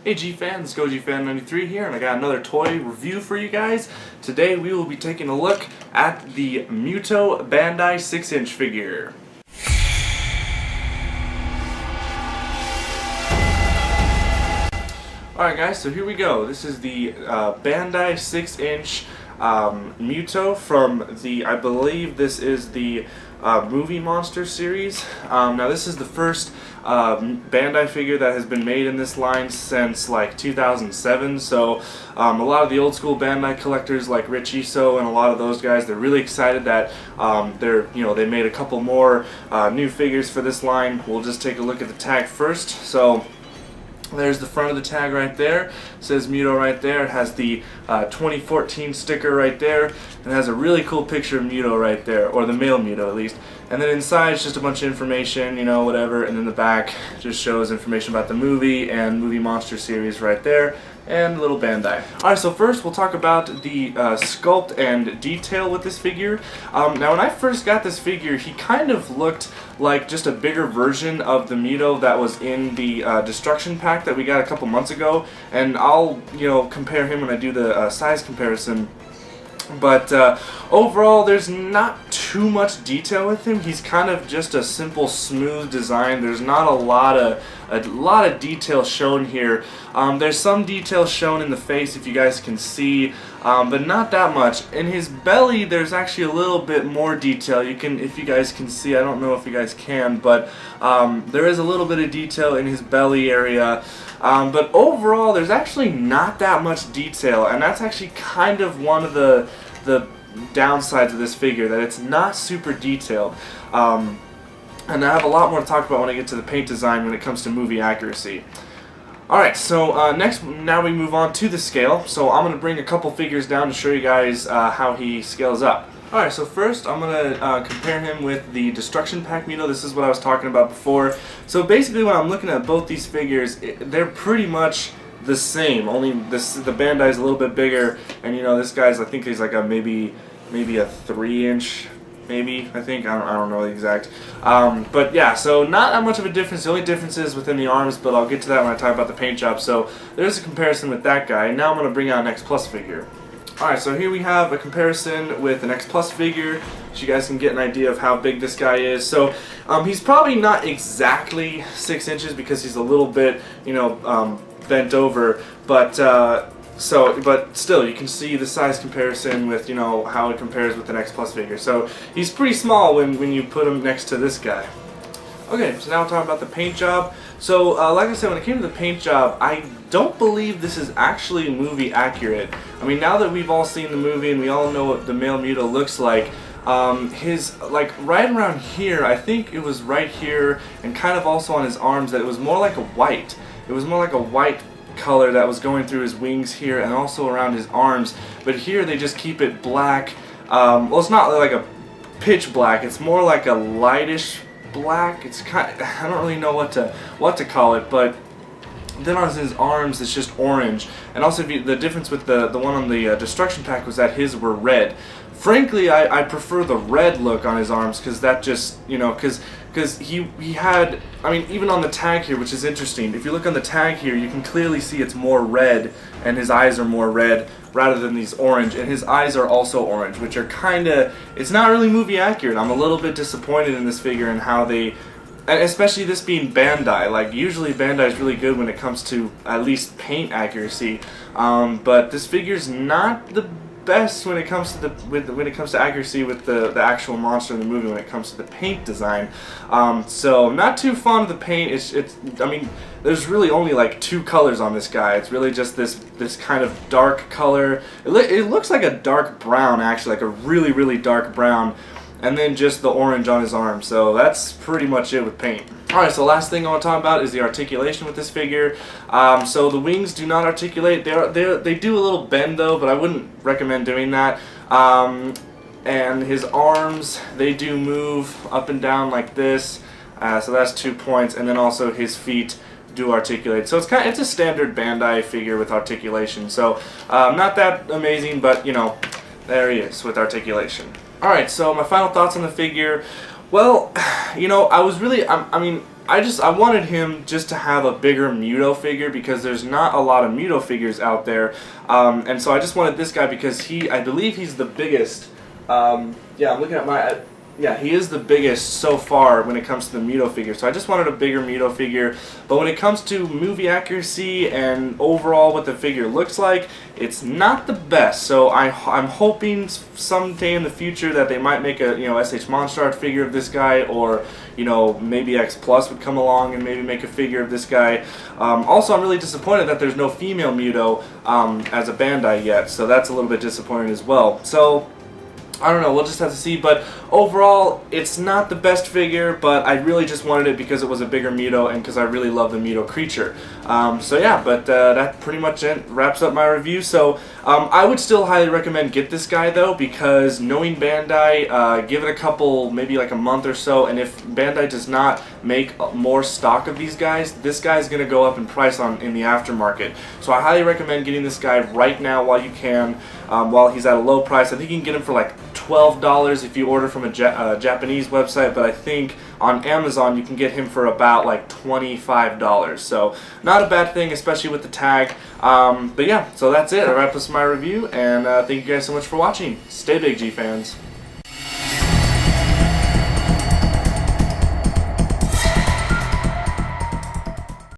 Hey G-Fans, GoGFan93 here, and I got another toy review for you guys. Today we will be taking a look at the Muto Bandai 6-inch figure. Alright guys, so here we go. This is the Bandai 6-inch Muto from the, I believe this is the Movie Monster series. Now this is the first Bandai figure that has been made in this line since like 2007, so a lot of the old school Bandai collectors like Rich Iso and a lot of those guys, they're really excited that they made a couple more new figures for this line. We'll just take a look at the tag first. So there's the front of the tag right there. It says Muto right there. It has the 2014 sticker right there. And it has a really cool picture of Muto right there, or the male Muto at least. And then inside it's just a bunch of information, whatever. And then the back just shows information about the movie and Movie Monster series right there. And a little Bandai. Alright, so first we'll talk about the sculpt and detail with this figure. Now when I first got this figure, he kind of looked like just a bigger version of the Muto that was in the Destruction pack that we got a couple months ago. And I'll, compare him when I do the size comparison. But overall, there's not too much detail with him. He's kind of just a simple, smooth design. There's not a lot of detail shown here. There's some detail shown in the face, if you guys can see, but not that much. In his belly, there's actually a little bit more detail. You can, if you guys can see, I don't know if you guys can, but there is a little bit of detail in his belly area. But overall, there's actually not that much detail, and that's actually kind of one of the downsides of this figure, that it's not super detailed. And I have a lot more to talk about when I get to the paint design when it comes to movie accuracy. Alright, so now we move on to the scale. So I'm going to bring a couple figures down to show you guys how he scales up. Alright, so first I'm going to compare him with the Destruction Pack Muto. This is what I was talking about before. So basically when I'm looking at both these figures, they're pretty much the same, only the Bandai's a little bit bigger, and this guy's, I think he's like a maybe a 3-inch, maybe, I think, I don't know the exact. But yeah, so not that much of a difference. The only difference is within the arms, but I'll get to that when I talk about the paint job. So there's a comparison with that guy. Now I'm going to bring out an X Plus figure. Alright, so here we have a comparison with an X Plus figure, so you guys can get an idea of how big this guy is. So he's probably not exactly 6 inches because he's a little bit, bent over, but still you can see the size comparison with how it compares with an X Plus figure. So he's pretty small when you put him next to this guy. Okay, so now we're talking about the paint job. So like I said, when it came to the paint job, I don't believe this is actually movie accurate. I mean, now that we've all seen the movie and we all know what the male Muto looks like, his, like, right around here, I think it was right here, and kind of also on his arms, that it was more like a white. It was more like a white color that was going through his wings here and also around his arms. But here they just keep it black. Well, it's not like a pitch black. It's more like a lightish black. It's kind of, I don't really know what to call it, but then on his arms it's just orange. And also the difference with the one on the Destruction Pack was that his were red. Frankly, I prefer the red look on his arms, because that just, because he had, I mean, even on the tag here, which is interesting, if you look on the tag here, you can clearly see it's more red, and his eyes are more red rather than these orange, and his eyes are also orange, which are kind of, it's not really movie accurate. I'm a little bit disappointed in this figure and how they, and especially this being Bandai. Like, usually Bandai is really good when it comes to at least paint accuracy, but this figure's not the best when it comes to when it comes to accuracy with the actual monster in the movie when it comes to the paint design. So not too fond of the paint. I mean, there's really only like 2 colors on this guy. It's really just this kind of dark color. It looks like a dark brown, actually, like a really dark brown, and then just the orange on his arm. So that's pretty much it with paint. Alright, so last thing I want to talk about is the articulation with this figure. So the wings do not articulate. They do a little bend though, but I wouldn't recommend doing that. And his arms, they do move up and down like this. So that's 2 points, and then also his feet do articulate. So it's a standard Bandai figure with articulation. So not that amazing, but there he is with articulation. Alright, so my final thoughts on the figure. Well, I was really, I mean, I wanted him just to have a bigger Muto figure because there's not a lot of Muto figures out there, and so I just wanted this guy because I believe he's the biggest. Yeah, I'm looking at my. Yeah, he is the biggest so far when it comes to the Muto figure. So I just wanted a bigger Muto figure. But when it comes to movie accuracy and overall what the figure looks like, it's not the best. So I'm hoping someday in the future that they might make a SH Monster Art figure of this guy, or maybe X Plus would come along and maybe make a figure of this guy. Also, I'm really disappointed that there's no female Muto as a Bandai yet. So that's a little bit disappointing as well. So I don't know, we'll just have to see, but overall, it's not the best figure, but I really just wanted it because it was a bigger Muto and because I really love the Muto creature. So yeah, but that pretty much wraps up my review. So I would still highly recommend get this guy though, because knowing Bandai, give it a couple, maybe like a month or so, and if Bandai does not make more stock of these guys, this guy's going to go up in price in the aftermarket. So I highly recommend getting this guy right now while you can, while he's at a low price. I think you can get him for like $12 if you order from a Japanese website, but I think on Amazon you can get him for about like $25. So not a bad thing, especially with the tag. But yeah, so that's it. I wrap up my review, and thank you guys so much for watching. Stay big, G fans.